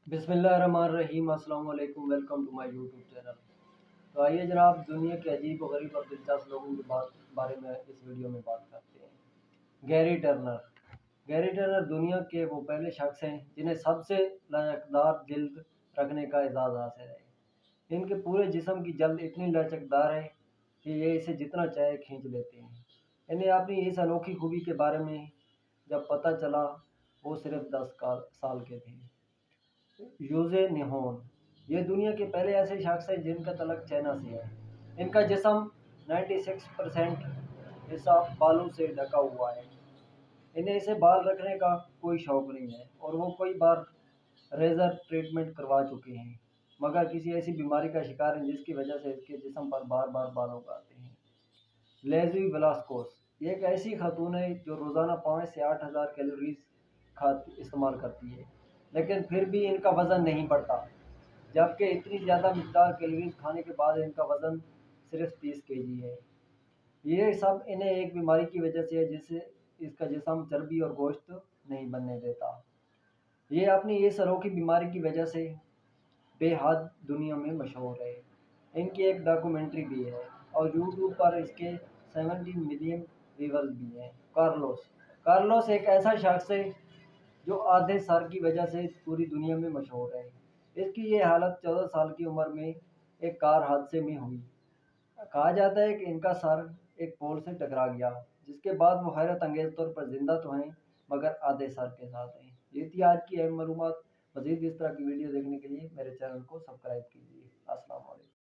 बिस्मिल्लाहिर्रहमानिर्रहीम। अस्सलाम वालेकुम। Welcome to my YouTube channel. तो आइए जनाब, दुनिया के अजीब और गरीब और दिलचस्प लोगों के बारे में इस वीडियो में बात करते हैं। Gary Turner. गैरी टर्नर दुनिया के वो पहले शख्स हैं जिन्हें सबसे लचकदार जल्द रखने का एजाज़ हासिल है। इनके पूरे जिस्म की जल्द इतनी लचकदार है कि ये इसे जितना चाहे खींच लेते हैं। इन्हें अपनी इस अनोखी खूबी के बारे में जब पता चला, वो सिर्फ 10 साल के थे। यूजे निहोन, ये दुनिया के पहले ऐसे शख्स हैं जिनका तलक चाइना से है। इनका जिस्म 96% हिस्सा बालों से ढका हुआ है। इन्हें इसे बाल रखने का कोई शौक नहीं है और वो कई बार रेजर ट्रीटमेंट करवा चुके हैं, मगर किसी ऐसी बीमारी का शिकार हैं जिसकी वजह से इसके जिस्म पर बार बार बाल उग आते हैं। लेज़ी वेलास्कोस, ये एक ऐसी खातून है जो रोज़ाना 5 से 8 हज़ार कैलोरीज इस्तेमाल करती है, लेकिन फिर भी इनका वज़न नहीं बढ़ता, जबकि इतनी ज़्यादा मिकदार कैलोरीज खाने के बाद इनका वज़न सिर्फ 30 केजी है। ये सब इन्हें एक बीमारी की वजह से है जिससे इसका जिस्म चर्बी और गोश्त नहीं बनने देता। ये अपनी इस अनोखी बीमारी की वजह से बेहद दुनिया में मशहूर है। इनकी एक डॉक्यूमेंट्री भी है और यूट्यूब पर इसके 17 मिलियन व्यूवर्स भी हैं। कार्लोस, कार्लोस एक ऐसा शख्स है जो आधे सर की वजह से पूरी दुनिया में मशहूर है। इसकी ये हालत 14 साल की उम्र में एक कार हादसे में हुई। कहा जाता है कि इनका सर एक पोल से टकरा गया, जिसके बाद वो हैरत अंगेज तौर पर जिंदा तो हैं, मगर आधे सर के साथ हैं। ये थी आज की अहम मालूमात। मज़ीद इस तरह की वीडियो देखने के लिए मेरे चैनल को सब्सक्राइब कीजिए। अस्सलाम वालेकुम।